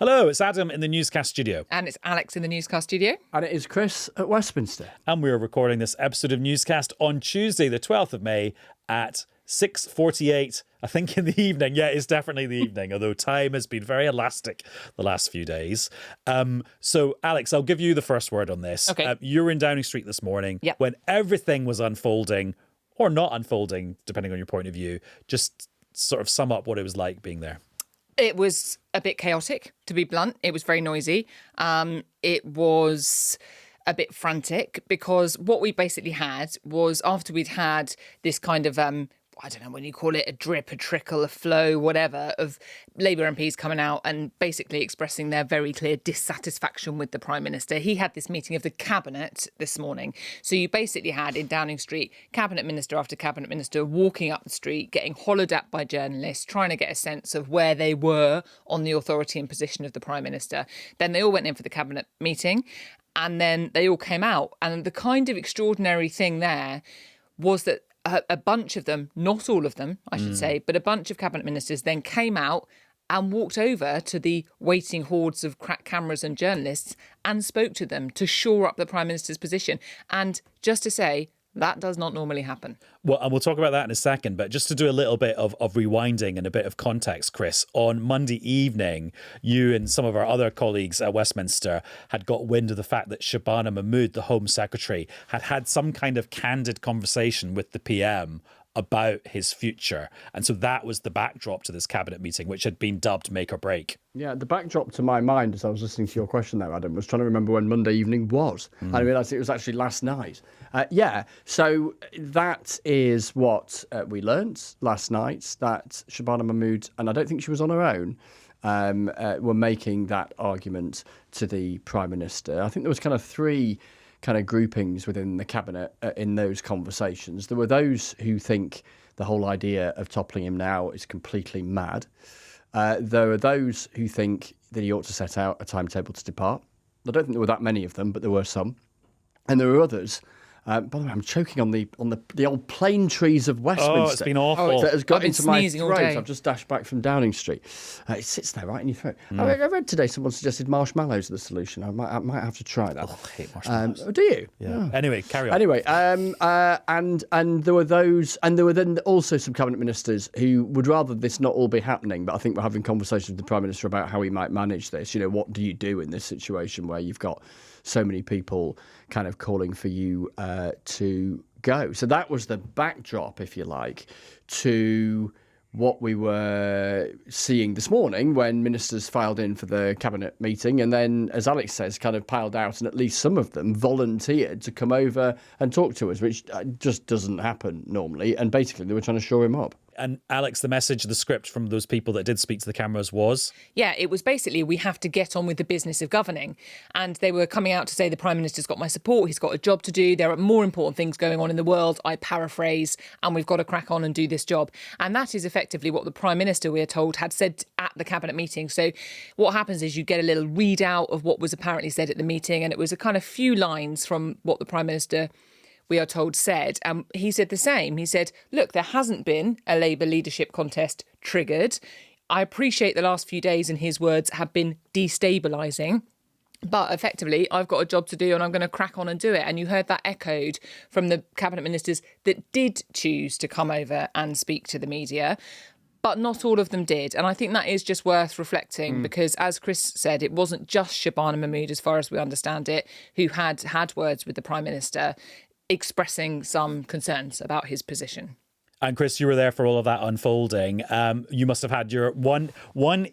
Hello, it's Adam in the Newscast studio. And it's Alex in the Newscast studio. And it is Chris at Westminster. And we're recording this episode of Newscast on Tuesday, the 12th of May at 6:48, I think, in the evening. Yeah, it's definitely the evening, although time has been very elastic the last few days. So, Alex, I'll give you the first word on this. Okay. You were in Downing Street this morning when everything was unfolding, or not unfolding, depending on your point of view. Just sort of sum up what it was like being there. It was a bit chaotic, to be blunt. It was very noisy. It was a bit frantic because what we basically had was after we'd had this kind of, I don't know when you call it, a drip, a trickle, a flow, whatever, of Labour MPs coming out and basically expressing their very clear dissatisfaction with the Prime Minister. He had this meeting of the Cabinet this morning. So you basically had in Downing Street, Cabinet Minister after Cabinet Minister walking up the street, getting hollowed at by journalists, trying to get a sense of where they were on the authority and position of the Prime Minister. Then they all went in for the Cabinet meeting and then they all came out. And the kind of extraordinary thing there was that a bunch of them, not all of them, I should say, but a bunch of cabinet ministers then came out and walked over to the waiting hordes of crack cameras and journalists and spoke to them to shore up the Prime Minister's position. And just to say, that does not normally happen. Well, and we'll talk about that in a second, but just to do a little bit of rewinding and a bit of context, Chris, on Monday evening, you and some of our other colleagues at Westminster had got wind of the fact that Shabana Mahmood, the Home Secretary, had had some kind of candid conversation with the PM about his future. And so that was the backdrop to this cabinet meeting, which had been dubbed Make or Break. Yeah, the backdrop to my mind as I was listening to your question there, Adam, was trying to remember when Monday evening was. I realised it was actually last night. So that is what we learnt last night, that Shabana Mahmood, and I don't think she was on her own, were making that argument to the Prime Minister. I think there was kind of three kind of groupings within the cabinet in those conversations. There were those who think the whole idea of toppling him now is completely mad. There are those who think that he ought to set out a timetable to depart. I don't think there were that many of them, but there were some. And there were others. By the way, I'm choking on the old plane trees of Westminster. Oh, it's been awful. That has got I've been into my sneezing all throat. day. I've just dashed back from Downing Street. It sits there right in your throat. I read today someone suggested marshmallows are the solution. I might have to try that. Oh, I hate marshmallows. Do you? Yeah. Anyway, carry on. Anyway, and there were those, and there were then also some cabinet ministers who would rather this not all be happening, but I think we're having conversations with the Prime Minister about how he might manage this. You know, what do you do in this situation where you've got so many people kind of calling for you to go? So that was the backdrop, if you like, to what we were seeing this morning when ministers filed in for the cabinet meeting and then, as Alex says, kind of piled out, and at least some of them volunteered to come over and talk to us, which just doesn't happen normally. And basically they were trying to shore him up. And Alex, the message, the script from those people that did speak to the cameras was? Yeah, it was basically, we have to get on with the business of governing. And they were coming out to say the Prime Minister's got my support, he's got a job to do, there are more important things going on in the world, I paraphrase, and we've got to crack on and do this job. And that is effectively what the Prime Minister, we are told, had said at the Cabinet meeting. So what happens is you get a little readout of what was apparently said at the meeting, and it was a kind of few lines from what the Prime Minister, we are told, said. He said the same. He said, look, there hasn't been a Labour leadership contest triggered. I appreciate the last few days, in his words, have been destabilising. But effectively, I've got a job to do and I'm going to crack on and do it. And you heard that echoed from the cabinet ministers that did choose to come over and speak to the media. But not all of them did. And I think that is just worth reflecting because, as Chris said, it wasn't just Shabana Mahmood, as far as we understand it, who had words with the Prime Minister expressing some concerns about his position. And Chris, you were there for all of that unfolding. You must have had your one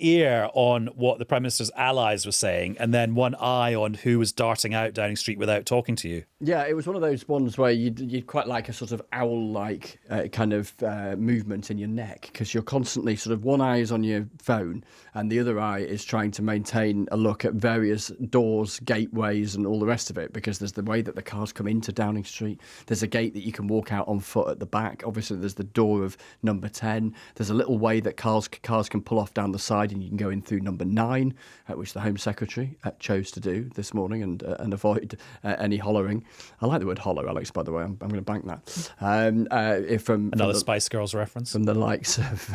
ear on what the Prime Minister's allies were saying and then one eye on who was darting out Downing Street without talking to you. Yeah, it was one of those ones where you'd quite like a sort of owl-like kind of movement in your neck because you're constantly sort of one eye is on your phone and the other eye is trying to maintain a look at various doors, gateways and all the rest of it because there's the way that the cars come into Downing Street. There's a gate that you can walk out on foot at the back. Obviously, there's the door of number 10. There's a little way that cars can pull off down the side and you can go in through number 9, which the Home Secretary chose to do this morning and avoid any hollering. I like the word holler, Alex, by the way. I'm going to bank that. From Another the Spice Girls reference. From the likes of...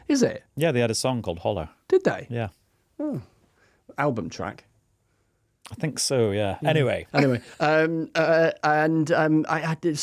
is it? Yeah, they had a song called Holler. Did they? Yeah. Album track. I think so, yeah. Anyway. I did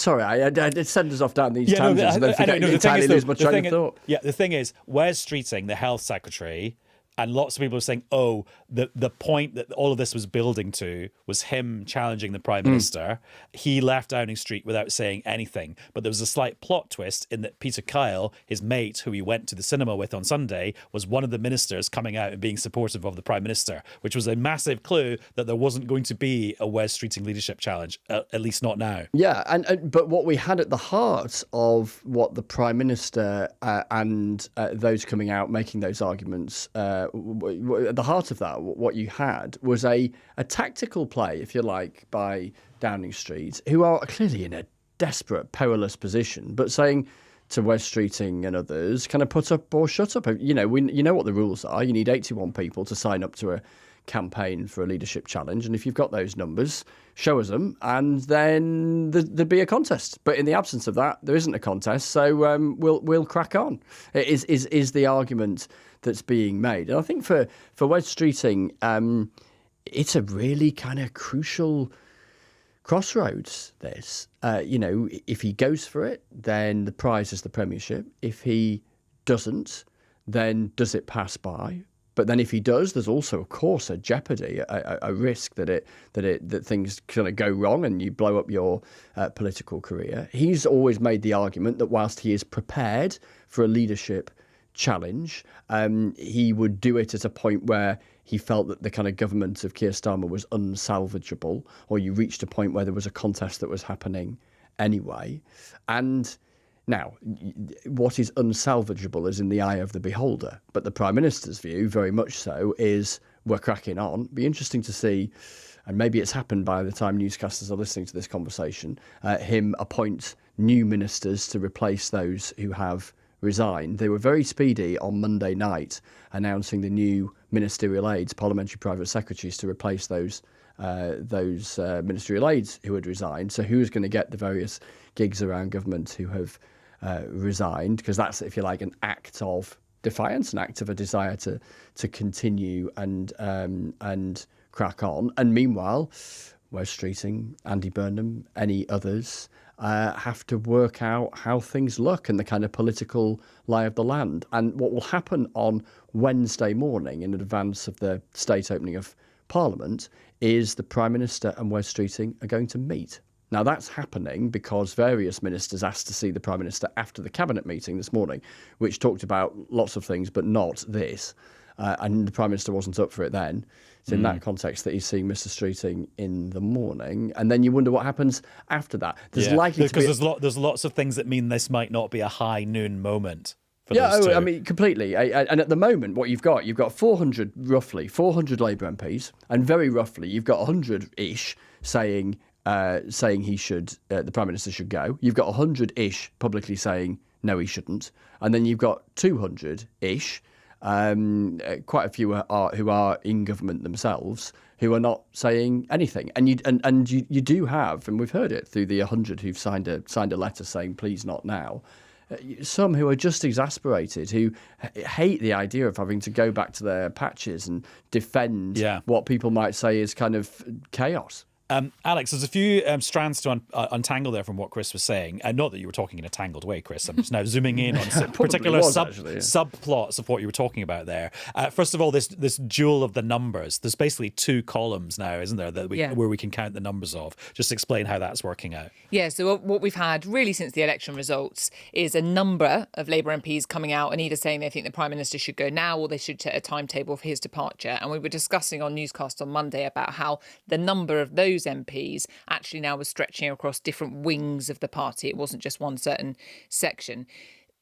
send us off down these tangents and then forget entirely lose my train of thought. Yeah, the thing is, Wes Streeting, the health secretary, and lots of people are saying, the point that all of this was building to was him challenging the Prime Minister. He left Downing Street without saying anything. But there was a slight plot twist in that Peter Kyle, his mate, who he went to the cinema with on Sunday, was one of the ministers coming out and being supportive of the Prime Minister, which was a massive clue that there wasn't going to be a Wes Streeting leadership challenge, at least not now. Yeah, but what we had at the heart of what the Prime Minister and those coming out making those arguments, at the heart of that, what you had was a tactical play, if you like, by Downing Street, who are clearly in a desperate, perilous position, but saying to Wes Streeting and others, kind of put up or shut up. You know what the rules are. You need 81 people to sign up to a campaign for a leadership challenge, and if you've got those numbers, show us them, and then there'd be a contest. But in the absence of that, there isn't a contest, so we'll crack on. It is the argument that's being made, and I think for Wes Streeting, it's a really kind of crucial crossroads. This, if he goes for it, then the prize is the Premiership. If he doesn't, then does it pass by? But then if he does, there's also, of course, a jeopardy, a risk that things kind of go wrong and you blow up your political career. He's always made the argument that whilst he is prepared for a leadership challenge, he would do it at a point where he felt that the kind of government of Keir Starmer was unsalvageable, or you reached a point where there was a contest that was happening anyway. And now, what is unsalvageable is in the eye of the beholder. But the Prime Minister's view, very much so, is we're cracking on. Be interesting to see, and maybe it's happened by the time newscasters are listening to this conversation, him appoint new ministers to replace those who have resigned. They were very speedy on Monday night announcing the new ministerial aides, parliamentary private secretaries, to replace those ministerial aides who had resigned. So who's going to get the various gigs around government who have resigned? Because that's, if you like, an act of defiance, an act of a desire to continue and crack on. And meanwhile, Wes Streeting, Andy Burnham, any others have to work out how things look and the kind of political lie of the land. And what will happen on Wednesday morning in advance of the state opening of Parliament is the Prime Minister and Wes Streeting are going to meet. Now, that's happening because various ministers asked to see the Prime Minister after the Cabinet meeting this morning, which talked about lots of things, but not this. And the Prime Minister wasn't up for it then. It's in that context that he's seeing Mr. Streeting in the morning. And then you wonder what happens after that. There's likely to be... Because there's lots of things that mean this might not be a high noon moment. Those two. I mean, completely. And at the moment, what you've got 400 Labour MPs, and very roughly, you've got 100-ish saying he should, the Prime Minister should go. You've got 100-ish publicly saying no, he shouldn't, and then you've got 200-ish, quite a few who are in government themselves who are not saying anything. And you do have, and we've heard it through the 100 who've signed a letter saying please not now. Some who are just exasperated, who hate the idea of having to go back to their patches and defend what people might say is kind of chaos. Alex, there's a few strands to untangle there from what Chris was saying. And not that you were talking in a tangled way, Chris. I'm just now zooming in on some particular subplots of what you were talking about there. First of all, this duel of the numbers. There's basically two columns now, isn't there, where we can count the numbers of. Just explain how that's working out. Yeah, so what we've had really since the election results is a number of Labour MPs coming out and either saying they think the Prime Minister should go now or they should set a timetable for his departure. And we were discussing on Newscast on Monday about how the number of those MPs actually now was stretching across different wings of the party. It wasn't just one certain section.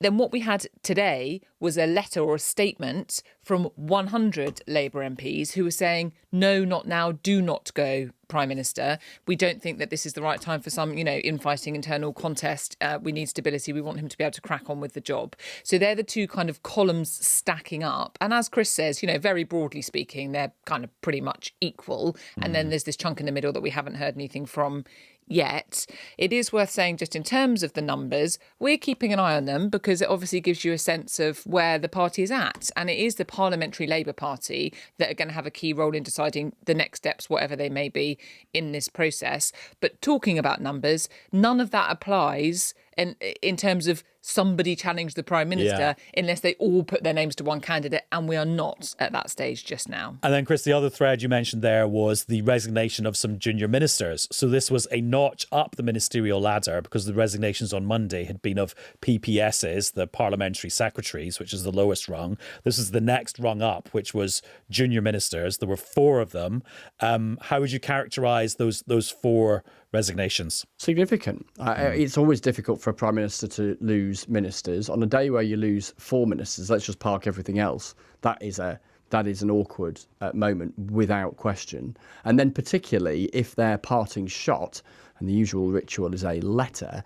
Then what we had today was a letter or a statement from 100 Labour MPs who were saying, no, not now, do not go, Prime Minister. We don't think that this is the right time for some, infighting, internal contest. We need stability. We want him to be able to crack on with the job. So they're the two kind of columns stacking up. And as Chris says, very broadly speaking, they're kind of pretty much equal. And then there's this chunk in the middle that we haven't heard anything from yet. It is worth saying, just in terms of the numbers, we're keeping an eye on them because it obviously gives you a sense of where the party is at. And it is the Parliamentary Labour Party that are going to have a key role in deciding the next steps, whatever they may be, in this process. But talking about numbers, none of that applies in terms of somebody challenge the Prime Minister unless they all put their names to one candidate, and we are not at that stage just now. And then, Chris, the other thread you mentioned there was the resignation of some junior ministers. So this was a notch up the ministerial ladder because the resignations on Monday had been of PPSs, the parliamentary secretaries, which is the lowest rung. This is the next rung up, which was junior ministers. There were 4 of them. How would you characterise those 4 resignations? Significant. It's always difficult for a Prime Minister to lose ministers. On a day where you lose 4 ministers, let's just park everything else. That is an awkward moment without question. And then particularly if their parting shot, and the usual ritual is a letter,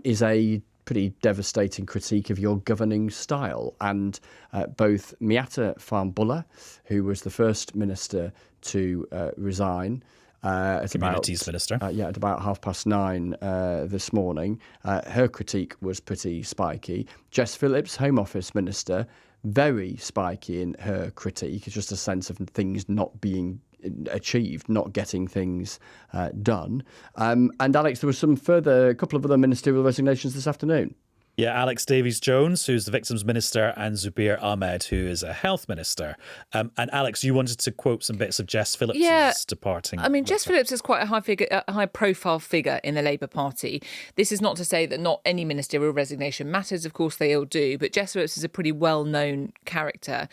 is a pretty devastating critique of your governing style. And both Miata Fahnbulleh, who was the first minister to resign, Communities Minister. At about 9:30 this morning. Her critique was pretty spiky. Jess Phillips, Home Office Minister, very spiky in her critique. It's just a sense of things not being achieved, not getting things done. And Alex, there was a couple of other ministerial resignations this afternoon. Yeah, Alex Davies-Jones, who's the Victims Minister, and Zubair Ahmed, who is a Health Minister. And Alex, you wanted to quote some bits of Jess Phillips' departing. I mean, Jess Phillips is quite a high-profile figure in the Labour Party. This is not to say that not any ministerial resignation matters. Of course, they all do. But Jess Phillips is a pretty well-known character.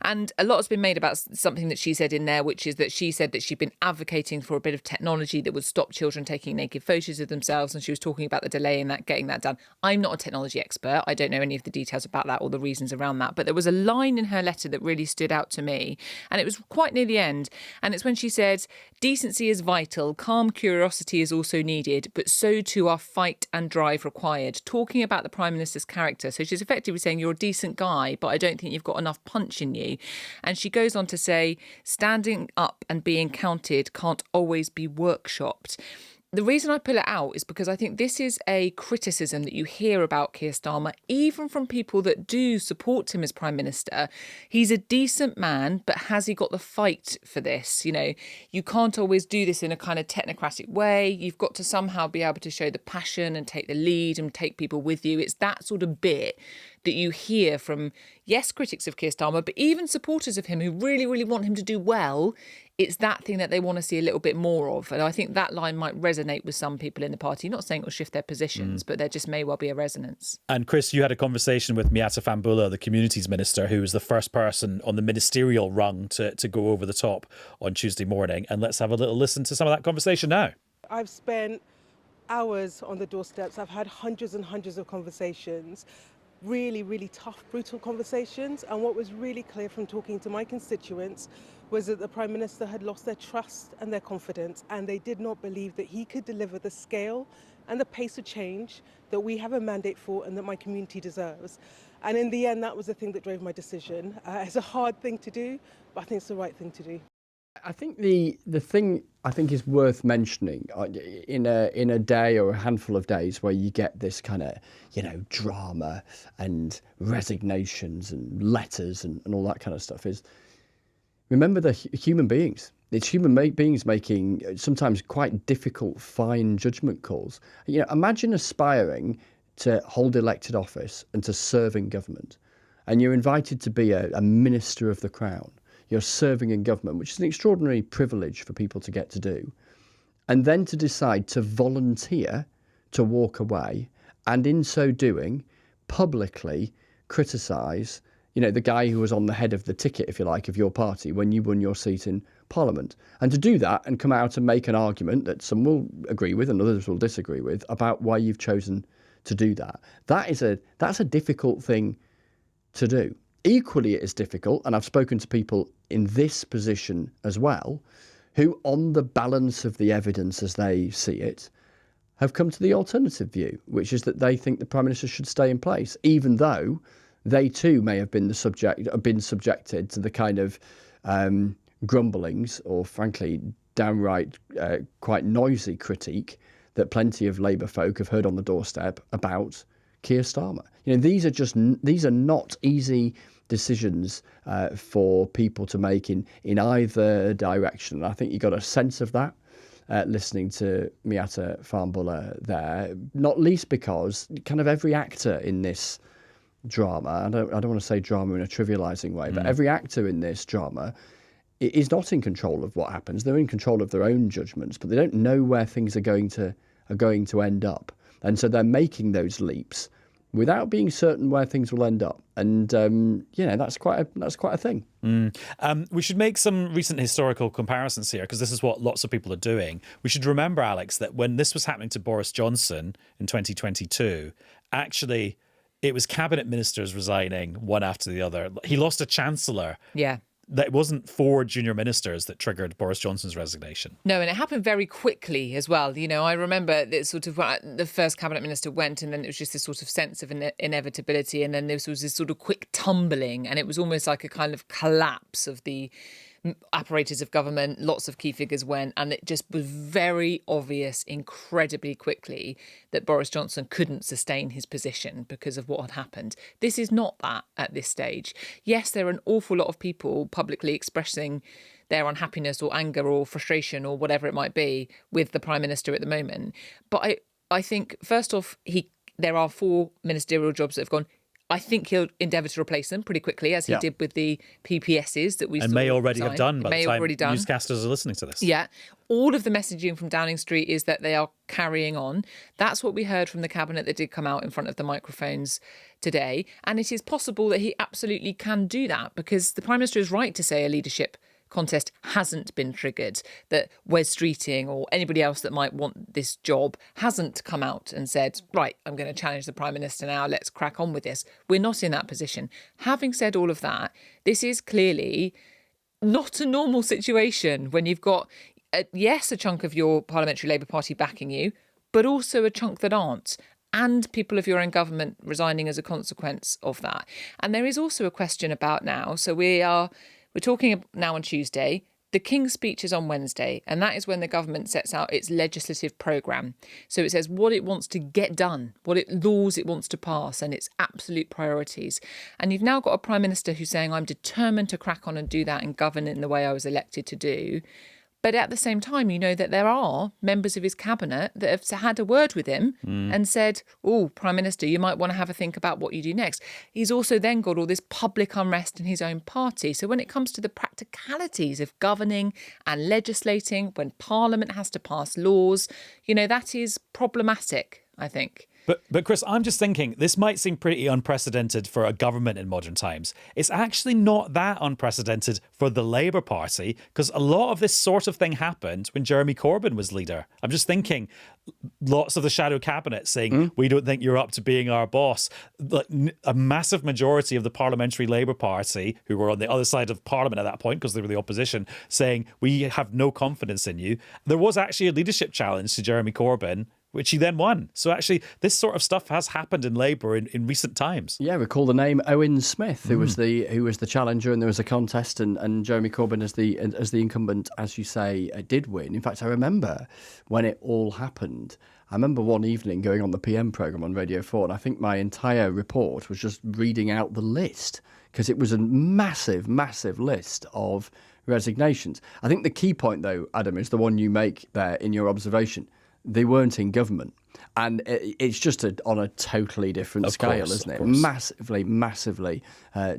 And a lot has been made about something that she said in there, which is that she said that she'd been advocating for a bit of technology that would stop children taking naked photos of themselves. And she was talking about the delay in that, getting that done. I'm not a technology expert. I don't know any of the details about that or the reasons around that. But there was a line in her letter that really stood out to me. And it was quite near the end. And it's when she said, "Decency is vital. Calm curiosity is also needed. But so too are fight and drive required." Talking about the Prime Minister's character. So she's effectively saying, you're a decent guy, but I don't think you've got enough punch in you. And she goes on to say, standing up and being counted can't always be workshopped. The reason I pull it out is because I think this is a criticism that you hear about Keir Starmer, even from people that do support him as Prime Minister. He's a decent man, but has he got the fight for this? You know, you can't always do this in a kind of technocratic way. You've got to somehow be able to show the passion and take the lead and take people with you. It's that sort of bit that you hear from, yes, critics of Keir Starmer, but even supporters of him who really, really want him to do well. It's that thing that they want to see a little bit more of. And I think that line might resonate with some people in the party. Not saying it will shift their positions, but there just may well be a resonance. And Chris, you had a conversation with Miata Fahnbulleh, the Communities Minister, who was the first person on the ministerial rung to go over the top on Tuesday morning. And let's have a little listen to some of that conversation now. I've spent hours on the doorsteps. I've had hundreds and hundreds of conversations. Really, really tough, brutal conversations. And what was really clear from talking to my constituents was that the Prime Minister had lost their trust and their confidence, and they did not believe that he could deliver the scale and the pace of change that we have a mandate for and that my community deserves. And in the end, that was the thing that drove my decision. It's a hard thing to do, but I think it's the right thing to do. I think the thing I think is worth mentioning in a day or a handful of days where you get this kind of, drama and resignations and letters and all that kind of stuff is, remember the human beings. It's human beings making sometimes quite difficult, fine judgment calls. Imagine aspiring to hold elected office and to serve in government, and you're invited to be a minister of the Crown. You're serving in government, which is an extraordinary privilege for people to get to do. And then to decide to volunteer to walk away, and in so doing, publicly criticise, the guy who was on the head of the ticket, if you like, of your party when you won your seat in Parliament. And to do that and come out and make an argument that some will agree with and others will disagree with about why you've chosen to do that. That's a difficult thing to do. Equally, it is difficult, and I've spoken to people in this position as well, who, on the balance of the evidence as they see it, have come to the alternative view, which is that they think the Prime Minister should stay in place, even though they too may have been subjected to the kind of grumblings or, frankly, downright quite noisy critique that plenty of Labour folk have heard on the doorstep about Keir Starmer. These are not easy decisions for people to make in either direction. And I think you got a sense of that listening to Miatta Farnborough there, not least because kind of every actor in this drama, I don't want to say drama in a trivialising way, but every actor in this drama is not in control of what happens. They're in control of their own judgments, but they don't know where things are going to end up. And so they're making those leaps without being certain where things will end up. And that's quite a thing. We should make some recent historical comparisons here, because this is what lots of people are doing. We should remember, Alex, that when this was happening to Boris Johnson in 2022, actually it was cabinet ministers resigning one after the other. He lost a chancellor. Yeah. That it wasn't 4 junior ministers that triggered Boris Johnson's resignation. No, and it happened very quickly as well. I remember that sort of the first cabinet minister went, and then it was just this sort of sense of inevitability, and then there was this sort of quick tumbling, and it was almost like a kind of collapse of the apparatus of government. Lots of key figures went, and it just was very obvious incredibly quickly that Boris Johnson couldn't sustain his position because of what had happened. This is not that at this stage. Yes, there are an awful lot of people publicly expressing their unhappiness or anger or frustration or whatever it might be with the Prime Minister at the moment. But I think, first off, there are 4 ministerial jobs that have gone. I think he'll endeavour to replace them pretty quickly, as he did with the PPSs that we saw. And may already have done by the time already done. Newscasters are listening to this. Yeah. All of the messaging from Downing Street is that they are carrying on. That's what we heard from the cabinet that did come out in front of the microphones today. And it is possible that he absolutely can do that, because the Prime Minister is right to say a leadership contest hasn't been triggered, that Wes Streeting or anybody else that might want this job hasn't come out and said, right, I'm going to challenge the Prime Minister now, let's crack on with this. We're not in that position. Having said all of that, this is clearly not a normal situation when you've got, a chunk of your Parliamentary Labour Party backing you, but also a chunk that aren't, and people of your own government resigning as a consequence of that. And there is also a question about now, so we're talking now on Tuesday. The King's speech is on Wednesday, and that is when the government sets out its legislative programme. So it says what it wants to get done, laws it wants to pass, and its absolute priorities. And you've now got a Prime Minister who's saying, I'm determined to crack on and do that and govern in the way I was elected to do. But at the same time, you know that there are members of his cabinet that have had a word with him and said, oh, Prime Minister, you might want to have a think about what you do next. He's also then got all this public unrest in his own party. So when it comes to the practicalities of governing and legislating, when Parliament has to pass laws, that is problematic, I think. But Chris, I'm just thinking, this might seem pretty unprecedented for a government in modern times. It's actually not that unprecedented for the Labour Party, because a lot of this sort of thing happened when Jeremy Corbyn was leader. I'm just thinking, lots of the shadow cabinet saying, we don't think you're up to being our boss. Like, a massive majority of the Parliamentary Labour Party, who were on the other side of Parliament at that point because they were the opposition, saying, we have no confidence in you. There was actually a leadership challenge to Jeremy Corbyn, which he then won. So actually, this sort of stuff has happened in Labour in recent times. Yeah, recall the name Owen Smith, who was the challenger, and there was a contest, and Jeremy Corbyn as the incumbent, as you say, did win. In fact, I remember when it all happened. I remember one evening going on the PM programme on Radio 4, and I think my entire report was just reading out the list, because it was a massive, massive list of resignations. I think the key point, though, Adam, is the one you make there in your observation. They weren't in government. And it's just on a totally different scale, isn't it? Massively, massively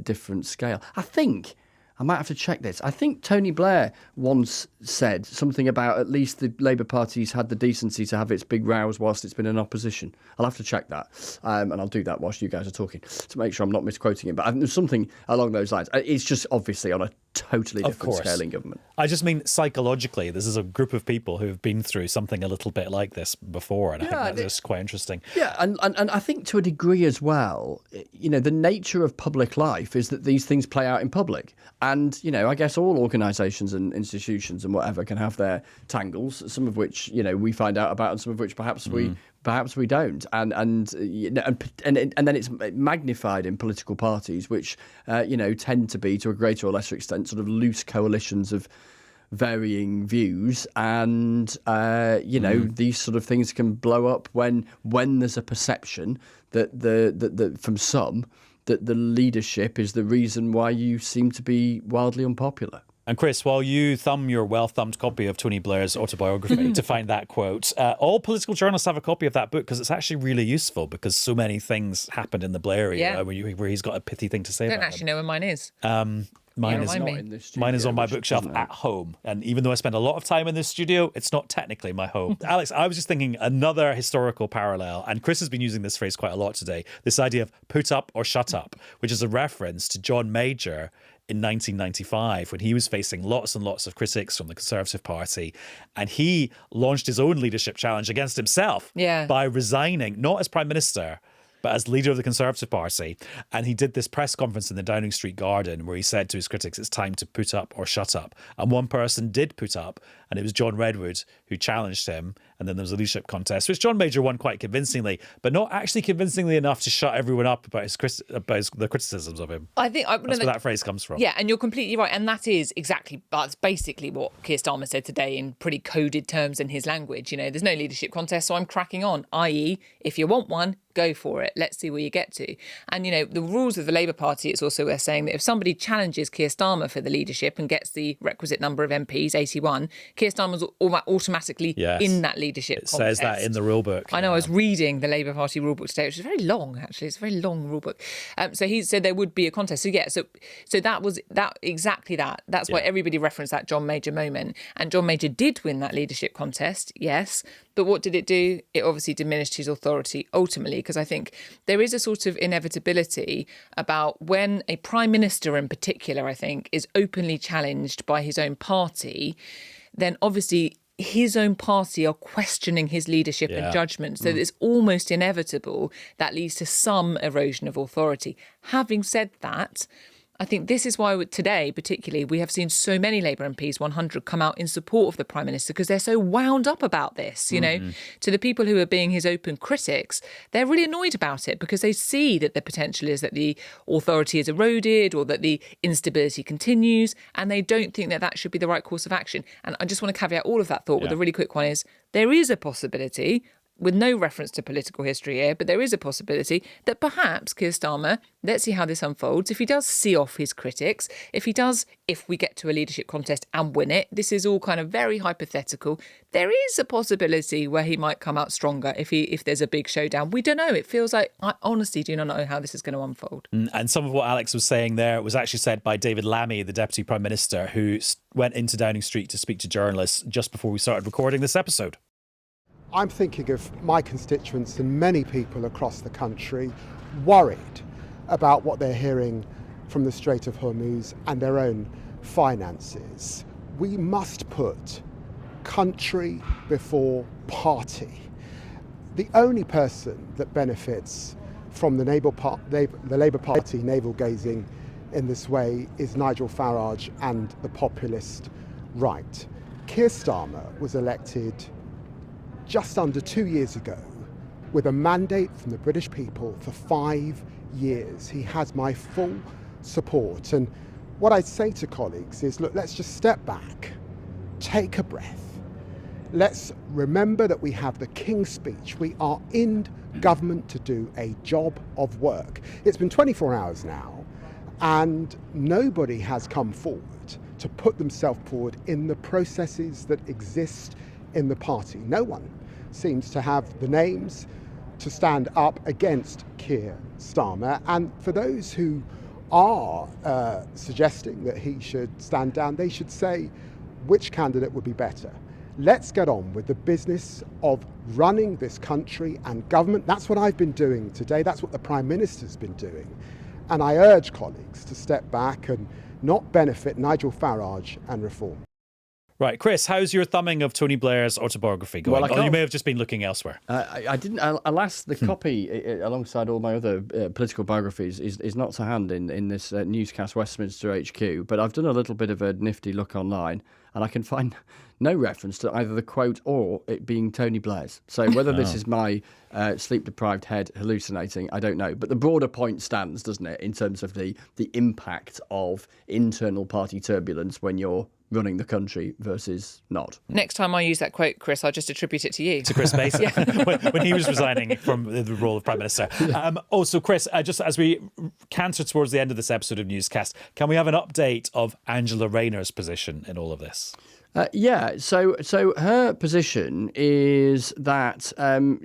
different scale. I think, I might have to check this, I think Tony Blair once said something about at least the Labour Party's had the decency to have its big rows whilst it's been in opposition. I'll have to check that. And I'll do that whilst you guys are talking to make sure I'm not misquoting him. But I think there's something along those lines. It's just obviously on a totally different scale in government. I just mean psychologically, this is a group of people who have been through something a little bit like this before, and I think that's quite interesting. Yeah, and I think to a degree as well, the nature of public life is that these things play out in public. And, I guess all organisations and institutions and whatever can have their tangles, some of which, we find out about and some of which perhaps we don't, and then it's magnified in political parties, which tend to be, to a greater or lesser extent, sort of loose coalitions of varying views, and these sort of things can blow up when there's a perception that from some that the leadership is the reason why you seem to be wildly unpopular. And Chris, while you thumb your well-thumbed copy of Tony Blair's autobiography to find that quote, all political journalists have a copy of that book because it's actually really useful because so many things happened in the Blair era where he's got a pithy thing to say about I don't actually know where mine is. Mine is not in this studio, mine is on my bookshelf at home. And even though I spend a lot of time in this studio, it's not technically my home. Alex, I was just thinking another historical parallel, and Chris has been using this phrase quite a lot today, this idea of put up or shut up, which is a reference to John Major in 1995 when he was facing lots and lots of critics from the Conservative Party, and he launched his own leadership challenge against himself by resigning, not as Prime Minister, but as leader of the Conservative Party. And he did this press conference in the Downing Street Garden where he said to his critics, it's time to put up or shut up. And one person did put up, and it was John Redwood who challenged him. And then there was a leadership contest, which John Major won quite convincingly, but not actually convincingly enough to shut everyone up about the criticisms of him. I think that's where that phrase comes from. Yeah, and you're completely right. And that's basically what Keir Starmer said today in pretty coded terms in his language. You know, there's no leadership contest, so I'm cracking on, i.e., if you want one, go for it. Let's see where you get to. And, you know, the rules of the Labour Party, it's also worth saying that if somebody challenges Keir Starmer for the leadership and gets the requisite number of MPs, 81, Keir Starmer's automatically in that leadership contest. It says that in the rule book. I know, I was reading the Labour Party rule book today, which is very long, actually. It's a very long rule book. So he said there would be a contest. So, yeah, so that was exactly that. That's why everybody referenced that John Major moment. And John Major did win that leadership contest, yes. But what did it do? It obviously diminished his authority ultimately, because I think there is a sort of inevitability about when a prime minister in particular, I think, is openly challenged by his own party, then obviously his own party are questioning his leadership and judgment. So it's almost inevitable that leads to some erosion of authority. Having said that, I think this is why today, particularly, we have seen so many Labour MPs, 100, come out in support of the Prime Minister because they're so wound up about this, you know. To the people who are being his open critics, they're really annoyed about it because they see that the potential is that the authority is eroded or that the instability continues, and they don't think that that should be the right course of action. And I just want to caveat all of that thought with a really quick one is there is a possibility, with no reference to political history here, but there is a possibility that perhaps Keir Starmer, let's see how this unfolds, if he does see off his critics, if we get to a leadership contest and win it, this is all kind of very hypothetical, there is a possibility where he might come out stronger if there's a big showdown. We don't know. It feels like, I honestly do not know how this is going to unfold. And some of what Alex was saying there was actually said by David Lammy, the Deputy Prime Minister, who went into Downing Street to speak to journalists just before we started recording this episode. I'm thinking of my constituents and many people across the country worried about what they're hearing from the Strait of Hormuz and their own finances. We must put country before party. The only person that benefits from the Labour Party navel-gazing in this way is Nigel Farage and the populist right. Keir Starmer was elected just under 2 years ago with a mandate from the British people for 5 years. He has my full support. And what I'd say to colleagues is, look, let's just step back, take a breath. Let's remember that we have the King's Speech. We are in government to do a job of work. It's been 24 hours now, and nobody has come forward to put themselves forward in the processes that exist in the party. No one seems to have the names to stand up against Keir Starmer. And for those who are suggesting that he should stand down, they should say which candidate would be better. Let's get on with the business of running this country and government. That's what I've been doing today. That's what the Prime Minister's been doing. And I urge colleagues to step back and not benefit Nigel Farage and reform. Right, Chris, how's your thumbing of Tony Blair's autobiography going? Well, you may have just been looking elsewhere. I didn't. Alas, the copy, alongside all my other political biographies, is not to hand in this Newscast Westminster HQ. But I've done a little bit of a nifty look online, and I can find no reference to either the quote or it being Tony Blair's. So whether this is my sleep-deprived head hallucinating, I don't know. But the broader point stands, doesn't it, in terms of the impact of internal party turbulence when you're running the country versus not. Next time I use that quote, Chris, I'll just attribute it to you. To Chris Mason when he was resigning from the role of Prime Minister. Also, Chris, just as we canter towards the end of this episode of Newscast, can we have an update of Angela Rayner's position in all of this? So her position is that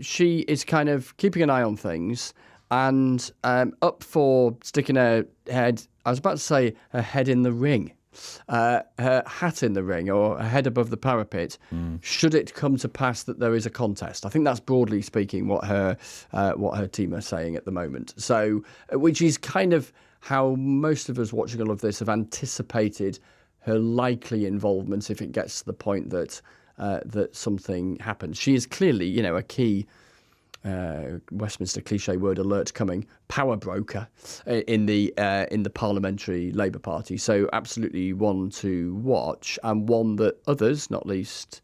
she is kind of keeping an eye on things and up for sticking her head, I was about to say her head in the ring, her hat in the ring or her head above the parapet, should it come to pass that there is a contest. I think that's broadly speaking what her team are saying at the moment. So, which is kind of how most of us watching all of this have anticipated her likely involvement if it gets to the point that that something happens. She is clearly, a key Westminster cliche word alert coming power broker in the parliamentary Labour Party. So absolutely one to watch, and one that others, not least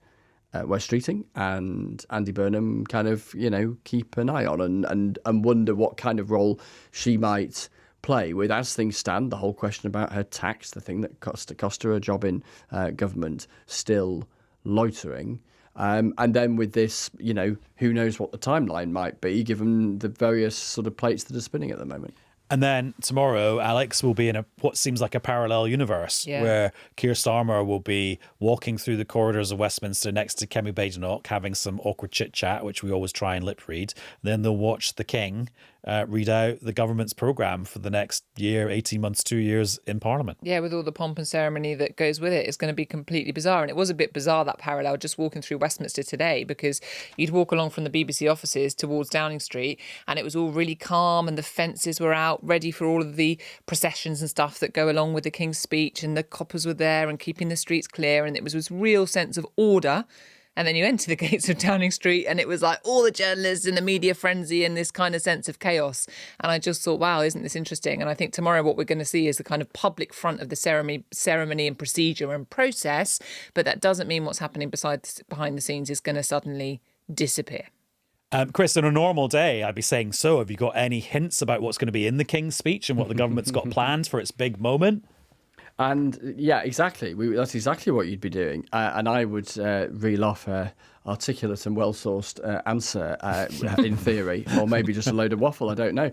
Wes Streeting and Andy Burnham, kind of keep an eye on and wonder what kind of role she might play with. As things stand, the whole question about her tax, the thing that cost her a job in government, still loitering. And then with this, who knows what the timeline might be, given the various sort of plates that are spinning at the moment. And then tomorrow, Alex will be in what seems like a parallel universe where Keir Starmer will be walking through the corridors of Westminster next to Kemi Badenoch, having some awkward chit-chat, which we always try and lip read. Then they'll watch the King read out the government's programme for the next year, 18 months, 2 years in Parliament. Yeah, with all the pomp and ceremony that goes with it, it's going to be completely bizarre. And it was a bit bizarre, that parallel, just walking through Westminster today, because you'd walk along from the BBC offices towards Downing Street and it was all really calm and the fences were out, ready for all of the processions and stuff that go along with the King's speech, and the coppers were there and keeping the streets clear, and it was this real sense of order. And then you enter the gates of Downing Street and it was like all the journalists in the media frenzy and this kind of sense of chaos. And I just thought, wow, isn't this interesting? And I think tomorrow what we're going to see is the kind of public front of the ceremony and procedure and process. But that doesn't mean what's happening behind the scenes is going to suddenly disappear. Chris, on a normal day, I'd be saying so. Have you got any hints about what's going to be in the King's speech and what the government's got planned for its big moment? And yeah, exactly. That's exactly what you'd be doing. And I would reel off a articulate and well-sourced answer in theory, or maybe just a load of waffle, I don't know.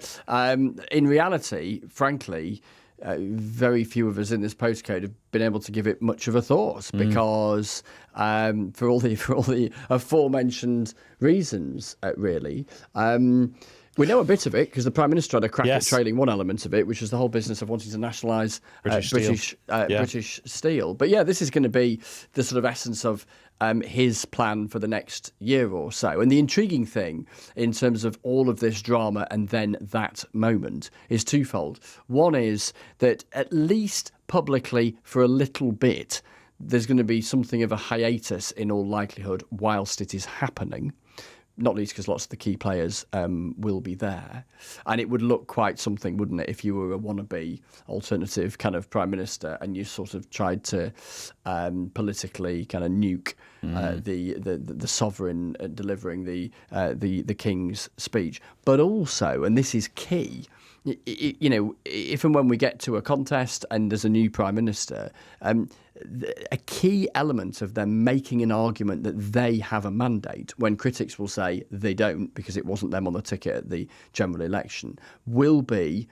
In reality, frankly, very few of us in this postcode have been able to give it much of a thought because for all the aforementioned reasons, really. We know a bit of it because the Prime Minister had a crack at trailing one element of it, which was the whole business of wanting to nationalise British steel. But yeah, this is going to be the sort of essence of his plan for the next year or so. And the intriguing thing in terms of all of this drama and then that moment is twofold. One is that at least publicly for a little bit, there's going to be something of a hiatus in all likelihood whilst it is happening. Not least because lots of the key players will be there. And it would look quite something, wouldn't it, if you were a wannabe alternative kind of Prime Minister and you sort of tried to politically kind of nuke the sovereign delivering the King's speech. But also, and this is key, if and when we get to a contest and there's a new Prime Minister, a key element of them making an argument that they have a mandate, when critics will say they don't because it wasn't them on the ticket at the general election, will be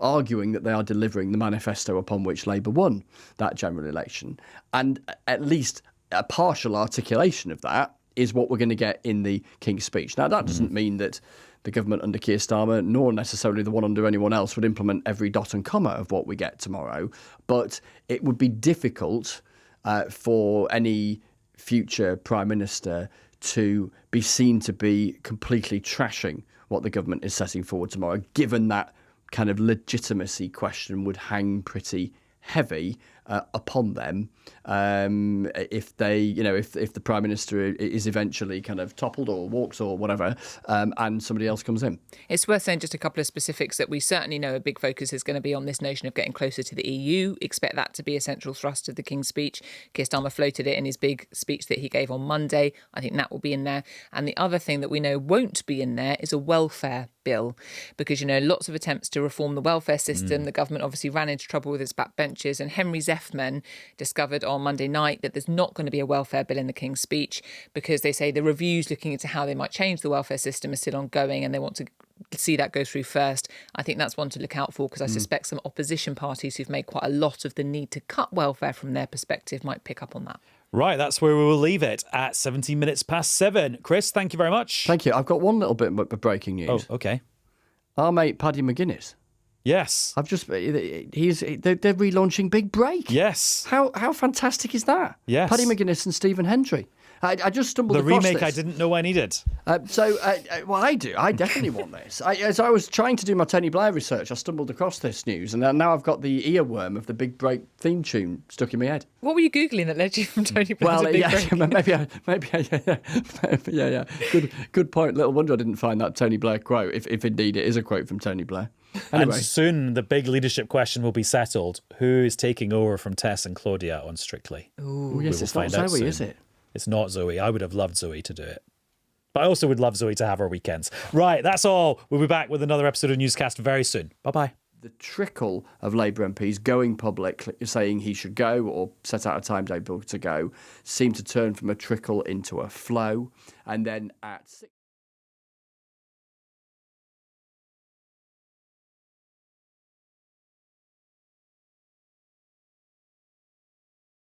arguing that they are delivering the manifesto upon which Labour won that general election. And at least a partial articulation of that is what we're going to get in the King's speech. Now, that doesn't mean that the government under Keir Starmer, nor necessarily the one under anyone else, would implement every dot and comma of what we get tomorrow. But it would be difficult for any future Prime Minister to be seen to be completely trashing what the government is setting forward tomorrow, given that kind of legitimacy question would hang pretty heavy upon them if they, if the Prime Minister is eventually kind of toppled or walks or whatever, and somebody else comes in. It's worth saying just a couple of specifics that we certainly know a big focus is going to be on this notion of getting closer to the EU. Expect that to be a central thrust of the King's speech. Keir Starmer floated it in his big speech that he gave on Monday. I think that will be in there. And the other thing that we know won't be in there is a welfare bill, because, lots of attempts to reform the welfare system. The government obviously ran into trouble with its backbenchers, and Henry Zephyr leftmen discovered on Monday night that there's not going to be a welfare bill in the King's Speech because they say the reviews looking into how they might change the welfare system are still ongoing and they want to see that go through first. I think that's one to look out for because I suspect some opposition parties who've made quite a lot of the need to cut welfare from their perspective might pick up on that. Right, that's where we will leave it at 17 minutes past 7. Chris, thank you very much. Thank you. I've got one little bit of breaking news. Oh, okay. Our mate Paddy McGuinness. Yes. They're relaunching Big Break. Yes. How fantastic is that? Yes. Paddy McGuinness and Stephen Hendry. I just stumbled The across remake this. I didn't know I needed. Well, I do. I definitely want this. As I was trying to do my Tony Blair research, I stumbled across this news, and now I've got the earworm of the Big Break theme tune stuck in my head. What were you Googling that led you from Tony Blair to Big Break? Yeah. Good point. Little wonder I didn't find that Tony Blair quote, if indeed it is a quote from Tony Blair. Anyway. And soon the big leadership question will be settled. Who is taking over from Tess and Claudia on Strictly? Oh, yes, it's not Zoe, is it? It's not Zoe. I would have loved Zoe to do it. But I also would love Zoe to have her weekends. Right, that's all. We'll be back with another episode of Newscast very soon. Bye-bye. The trickle of Labour MPs going public, saying he should go or set out a timetable to go, seemed to turn from a trickle into a flow. And then at 6...